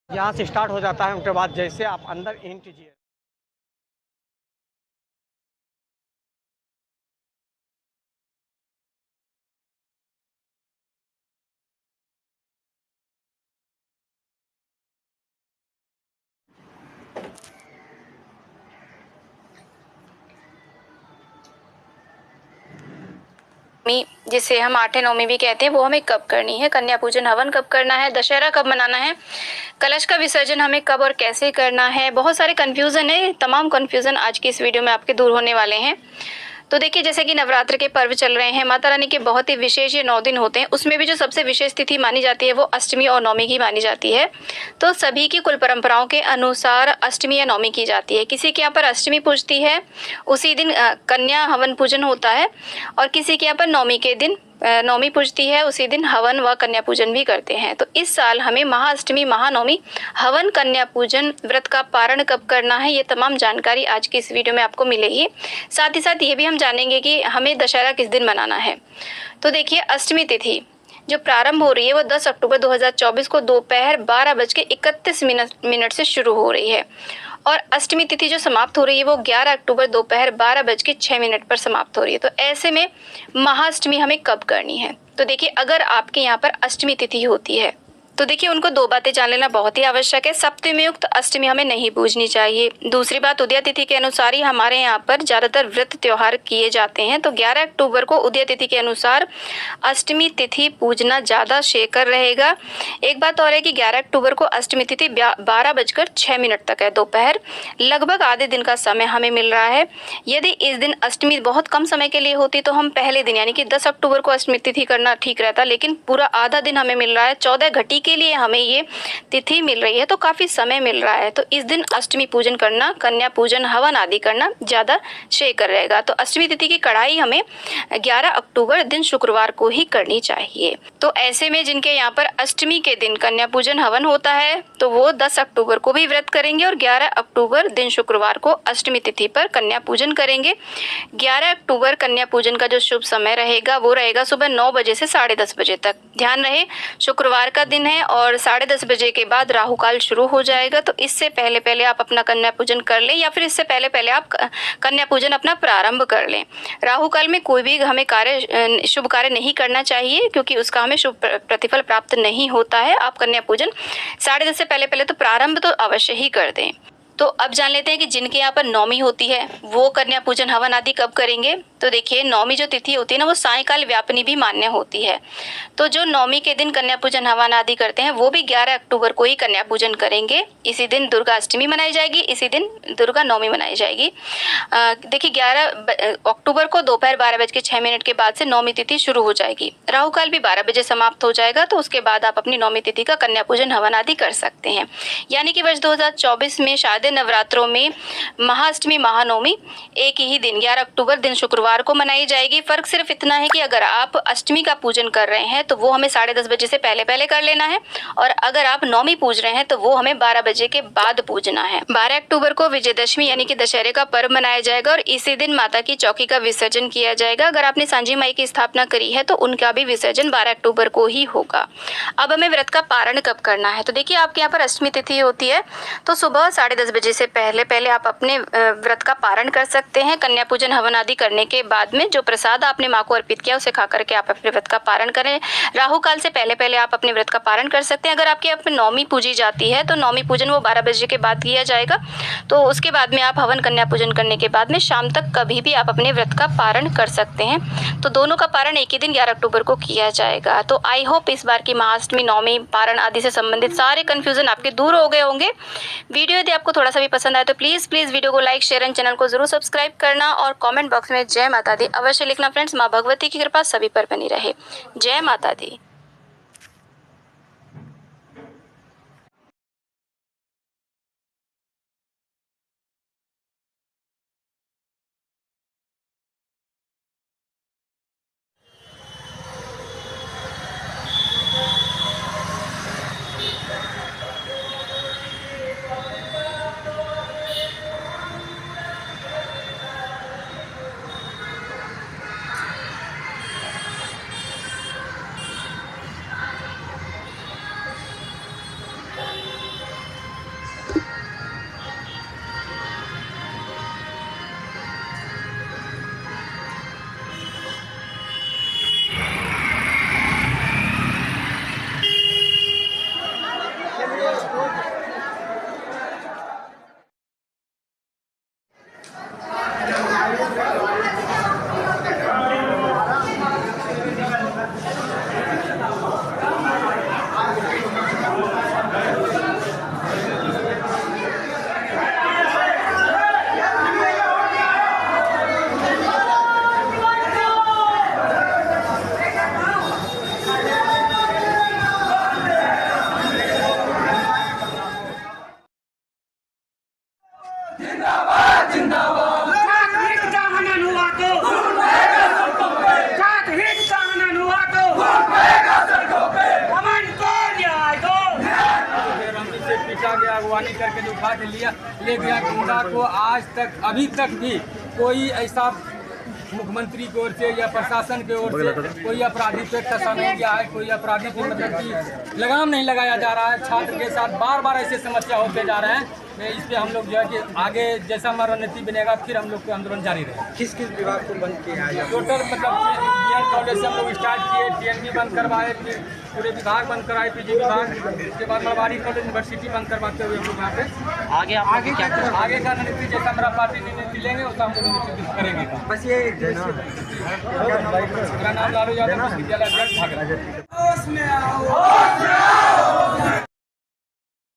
यहाँ से स्टार्ट हो जाता है। उसके बाद जैसे आप अंदर एंट्री जिसे हम आठे नौमी भी कहते हैं, वो हमें कब करनी है, कन्या पूजन हवन कब करना है, दशहरा कब मनाना है, कलश का विसर्जन हमें कब और कैसे करना है। बहुत सारे कंफ्यूजन है। तमाम कंफ्यूजन आज की इस वीडियो में आपके दूर होने वाले हैं। तो देखिए, जैसे कि नवरात्र के पर्व चल रहे हैं, माता रानी के बहुत ही विशेष ये 9 दिन होते हैं। उसमें भी जो सबसे विशेष तिथि मानी जाती है वो अष्टमी और नौमी की मानी जाती है। तो सभी की कुल परंपराओं के अनुसार अष्टमी या नौमी की जाती है। किसी के यहाँ पर अष्टमी पूजती है, उसी दिन कन्या हवन पूजन होता है, और किसी के यहाँ पर नौमी के दिन नौमी पूजती है, उसी दिन हवन व कन्या पूजन भी करते हैं। तो इस साल हमें महाअष्टमी, महानवमी, हवन, कन्या पूजन, व्रत का पारण कब करना है, ये तमाम जानकारी आज की इस वीडियो में आपको मिलेगी। साथ ही साथ ये भी हम जानेंगे कि हमें दशहरा किस दिन मनाना है। तो देखिए, अष्टमी तिथि जो प्रारंभ हो रही है वो 10 अक्टूबर 2024 को दोपहर 12:31 से शुरू हो रही है, और अष्टमी तिथि जो समाप्त हो रही है वो 11 अक्टूबर दोपहर 12:06 पर समाप्त हो रही है। तो ऐसे में महाअष्टमी हमें कब करनी है? तो देखिए, अगर आपके यहाँ पर अष्टमी तिथि होती है तो देखिए, उनको 2 बातें जान लेना बहुत ही आवश्यक है। सप्तमी युक्त अष्टमी हमें नहीं पूजनी चाहिए। दूसरी बात, उदय तिथि के अनुसार ही हमारे यहाँ पर ज्यादातर व्रत त्योहार किए जाते हैं। तो 11 अक्टूबर को उदय तिथि के अनुसार अष्टमी तिथि पूजना ज्यादा शेकर रहेगा। एक बात और है कि 11 अक्टूबर को अष्टमी तिथि 12:06 तक है दोपहर, लगभग आधे दिन का समय हमें मिल रहा है। यदि इस दिन अष्टमी बहुत कम समय के लिए होती तो हम पहले दिन यानी कि 10 अक्टूबर को अष्टमी तिथि करना ठीक रहता, लेकिन पूरा आधा दिन हमें मिल रहा है। 14 घटी के लिए हमें ये तिथि मिल रही है, तो काफी समय मिल रहा है। तो इस दिन अष्टमी पूजन करना, कन्या पूजन, हवन आदि करना ज्यादा शेकर रहेगा। तो अष्टमी तिथि की कड़ाई हमें 11 अक्टूबर दिन शुक्रवार को ही करनी चाहिए। तो ऐसे में जिनके यहाँ पर अष्टमी के दिन कन्या पूजन हवन होता है तो वो 10 अक्टूबर को भी व्रत करेंगे और 11 अक्टूबर दिन शुक्रवार को अष्टमी तिथि पर कन्या पूजन करेंगे। 11 अक्टूबर कन्या पूजन का जो शुभ समय रहेगा वो रहेगा सुबह 9 बजे से 10:30 बजे तक। ध्यान रहे, शुक्रवार का दिन है और 10:30 बजे के बाद राहु काल शुरू हो जाएगा। तो इससे पहले पहले आप अपना कन्या पूजन कर लें, या फिर इससे पहले पहले आप कन्या पूजन अपना प्रारंभ कर लें। राहु काल में कोई भी हमें शुभ कार्य नहीं करना चाहिए, क्योंकि उसका हमें शुभ प्रतिफल प्राप्त नहीं होता है। आप कन्या पूजन 10:30 से पहले पहले तो प्रारंभ तो अवश्य ही कर दें। तो अब जान लेते हैं कि जिनके यहाँ पर नौमी होती है वो कन्या पूजन हवन आदि कब करेंगे। तो देखिए, नौमी जो तिथि होती है ना, वो सायंकाल व्यापनी भी मान्य होती है। तो जो नौमी के दिन कन्या पूजन हवन आदि करते हैं वो भी 11 अक्टूबर को ही कन्या पूजन करेंगे। इसी दिन दुर्गा अष्टमी मनाई जाएगी, इसी दिन दुर्गा नौमी मनाई जाएगी। देखिए, 11 अक्टूबर को दोपहर 12:06 के बाद से नौमी तिथि शुरू हो जाएगी। राहु काल भी 12 बजे समाप्त हो जाएगा। तो उसके बाद आप अपनी नौमी तिथि का कन्या पूजन हवन आदि कर सकते हैं। यानी कि वर्ष 2024 में शारदीय नवरात्रों में महाअष्टमी, महानवमी एक ही दिन 11 अक्टूबर दिन शुक्रवार को मनाई जाएगी। फर्क सिर्फ इतना है कि अगर आप अष्टमी का पूजन कर रहे हैं तो वो हमें 10:30 बजे से पहले पहले कर लेना है, और अगर आप नौमी पूज रहे हैं तो वो हमें 12 बजे के बाद पूजना है। 12 अक्टूबर को विजयदशमी यानी कि दशहरे का पर्व मनाया जाएगा और इसी दिन माता की चौकी का विसर्जन किया जाएगा। अगर आपने सांझी माई की स्थापना करी है तो उनका भी विसर्जन 12 अक्टूबर को ही होगा। अब हमें व्रत का पारण कब करना है। तो देखिए, आपके यहाँ पर अष्टमी तिथि होती है तो सुबह 10:30 बजे से पहले पहले आप अपने व्रत का पारण कर सकते हैं। कन्या पूजन हवन आदि करने के बाद में जो प्रसाद आपने माँ को अर्पित किया उसे खा करके आप अपने व्रत का पारण करें। राहु काल से पहले पहले आप अपने व्रत का पारण कर सकते हैं। अगर आपके यहाँ पर नौमी पूजी जाती है तो नौमी पूजन वो 12 बजे के बाद किया जाएगा। तो उसके बाद में आप हवन, कन्या पूजन करने के बाद में शाम तक कभी भी आप अपने व्रत का पारण कर सकते हैं। तो दोनों का पारण एक ही दिन 11 अक्टूबर को किया जाएगा। तो आई होप इस बार की महाअष्टमी, नौमी, पारण आदि से संबंधित सारे कंफ्यूजन आपके दूर हो गए होंगे। वीडियो यदि आपको थोड़ा सा भी पसंद आए तो प्लीज वीडियो को लाइक, शेयर एंड चैनल को जरूर सब्सक्राइब करना, और कमेंट बॉक्स में जय माता दी अवश्य लिखना। फ्रेंड्स, माँ भगवती की कृपा सभी पर बनी रहे। जय माता दी। उठा के लिया ले गया। गुंडा को आज तक अभी तक भी कोई ऐसा मुख्यमंत्री की ओर से या प्रशासन की ओर से कोई अपराधी पे कसा नहीं गया है, कोई अपराधी पे मतलब कि लगाम नहीं लगाया जा रहा है। छात्र के साथ बार बार ऐसे समस्या होते जा रहे हैं। इस पे हम लोग जो है कि आगे जैसा हमारा रणनीति बनेगा फिर हम लोग को आंदोलन जारी रहेगा। किस किस विभाग को बंद किया है? टोटल मतलब बीएड कॉलेज से हम लोग स्टार्ट किए, टीएनबी बंद करवाए, फिर पूरे विभाग बंद कराए, पीजी विभाग, उसके बाद मरवाड़ी कॉलेज यूनिवर्सिटी बंद करवाते हुए हम लोग यहाँ पे आगे का रणनीति जैसा हमारा पार्टी रणनीति लेंगे उसका हम लोग रणनीति करेंगे। बस ये मेरा नाम लालू यादव, विश्वविद्यालय अध्यक्ष भागलपुर।